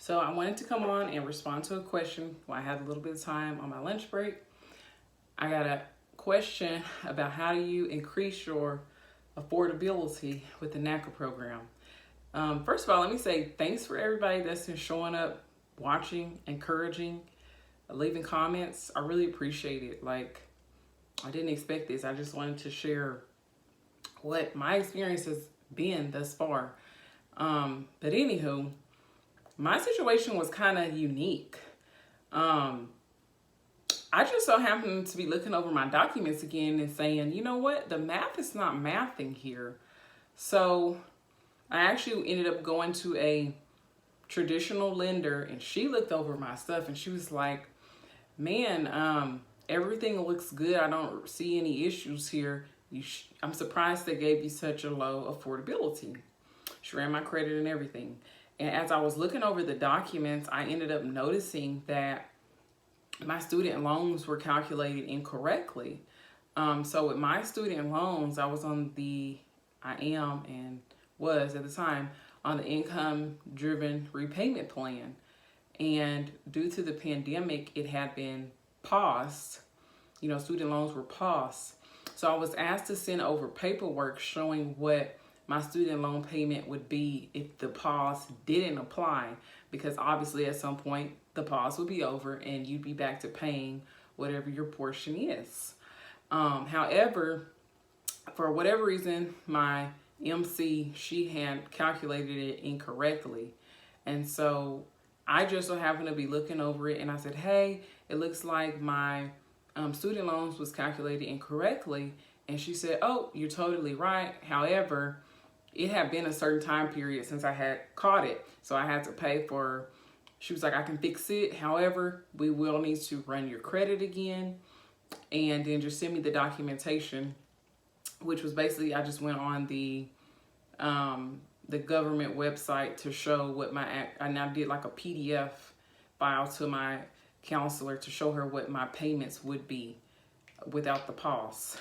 So I wanted to come on and respond to a question while I had a little bit of time on my lunch break. I got a question about how do you increase your affordability with the Naca program. First of all, let me say thanks for everybody that's been showing up, watching, encouraging, leaving comments. I really appreciate it. Like, I didn't expect this. I just wanted to share what my experience has been thus far. But anywho, my situation was kind of unique. I just so happened to be looking over my documents again and saying, you know what, the math is not mathing here. So I actually ended up going to a traditional lender, and she looked over my stuff and she was like, man, everything looks good. I don't see any issues here. I'm surprised they gave you such a low affordability. She ran my credit and everything. And as I was looking over the documents, I ended up noticing that my student loans were calculated incorrectly. So with my student loans, I am and was at the time on the income-driven repayment plan. And due to the pandemic, it had been paused. Student loans were paused. So I was asked to send over paperwork showing what my student loan payment would be if the pause didn't apply, because obviously at some point the pause would be over and you'd be back to paying whatever your portion is. However, for whatever reason, my MC, she had calculated it incorrectly. And so I just so happened to be looking over it and I said, hey, it looks like my student loans was calculated incorrectly. And she said, oh, you're totally right. However, it had been a certain time period since I had caught it. So I had to pay for, she was like, I can fix it. However, we will need to run your credit again. And then just send me the documentation, which was basically, I just went on the government website to show what I now did like a PDF file to my counselor to show her what my payments would be without the pause.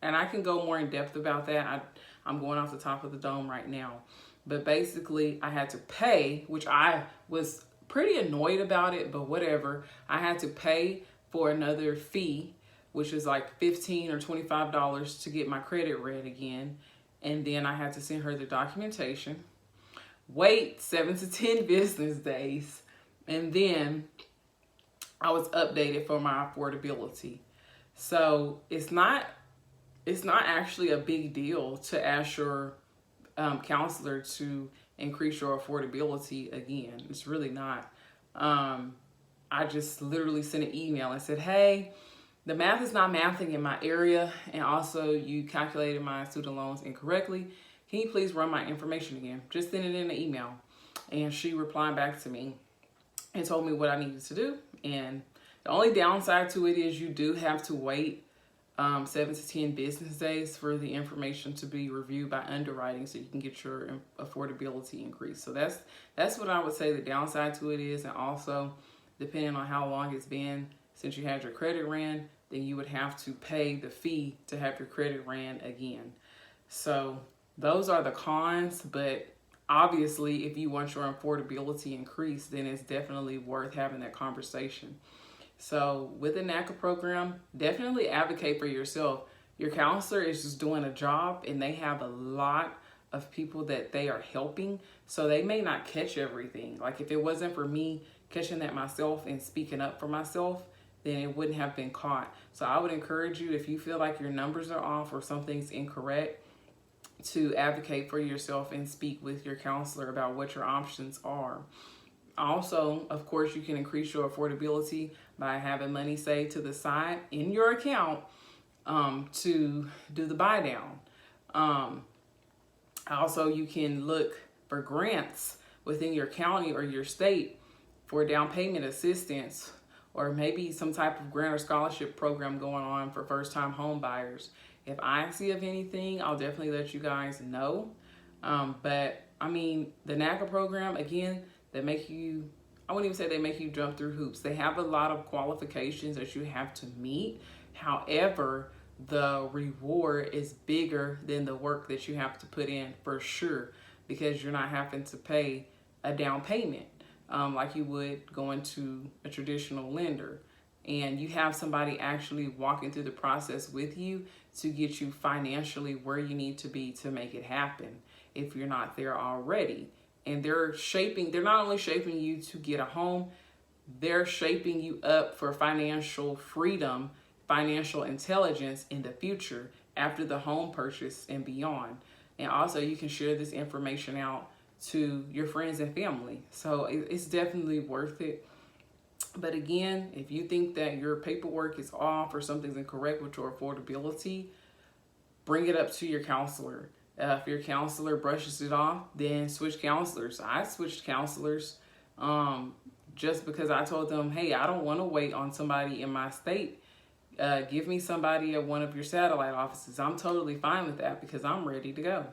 And I can go more in depth about that. I'm going off the top of the dome right now. But basically, I had to pay, which I was pretty annoyed about it, but whatever. I had to pay for another fee, which is like $15 or $25 to get my credit read again. And then I had to send her the documentation, wait 7 to 10 business days, and then I was updated for my affordability. So it's not actually a big deal to ask your counselor to increase your affordability again. It's really not. I just literally sent an email and said, hey, the math is not mathing in my area, and also you calculated my student loans incorrectly. Can you please run my information again? Just send it in an email. And she replied back to me and told me what I needed to do. And the only downside to it is you do have to wait 7 to 10 business days for the information to be reviewed by underwriting so you can get your affordability increase. So that's what I would say the downside to it is. And also, depending on how long it's been since you had your credit ran, then you would have to pay the fee to have your credit ran again. So those are the cons, but obviously if you want your affordability increased, then it's definitely worth having that conversation. So with the Naca program, definitely advocate for yourself. Your counselor is just doing a job, and they have a lot of people that they are helping, so they may not catch everything. Like if it wasn't for me catching that myself and speaking up for myself, then it wouldn't have been caught. So I would encourage you, if you feel like your numbers are off or something's incorrect, to advocate for yourself and speak with your counselor about what your options are. Also, of course, you can increase your affordability by having money saved to the side in your account to do the buy down. Also, you can look for grants within your county or your state for down payment assistance, or maybe some type of grant or scholarship program going on for first-time home buyers. If I see of anything, I'll definitely let you guys know. But I mean, the Naca program, again, I wouldn't even say they make you jump through hoops. They have a lot of qualifications that you have to meet. However, the reward is bigger than the work that you have to put in for sure, because you're not having to pay a down payment. like you would going to a traditional lender. And you have somebody actually walking through the process with you to get you financially where you need to be to make it happen if you're not there already. And they're not only shaping you to get a home, they're shaping you up for financial freedom, financial intelligence in the future after the home purchase and beyond. And also you can share this information out to your friends and family. So it's definitely worth it. But again, if you think that your paperwork is off or something's incorrect with your affordability, bring it up to your counselor. If your counselor brushes it off, then switch counselors. I switched counselors just because I told them, hey, I don't want to wait on somebody in my state. Give me somebody at one of your satellite offices. I'm totally fine with that because I'm ready to go.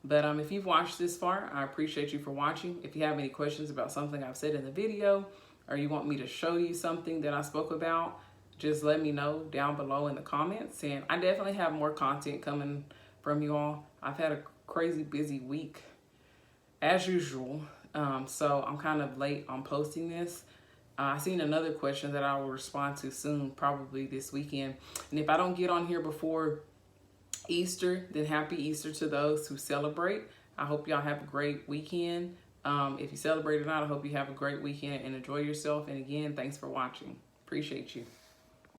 But if you've watched this far, I appreciate you for watching. If you have any questions about something I've said in the video, or you want me to show you something that I spoke about, just let me know down below in the comments. And I definitely have more content coming from you all. I've had a crazy busy week as usual. So I'm kind of late on posting this. I seen another question that I will respond to soon, probably this weekend. And if I don't get on here before Easter, then happy Easter to those who celebrate. I hope y'all have a great weekend. If you celebrate or not, I hope you have a great weekend and enjoy yourself. And again, thanks for watching. Appreciate you.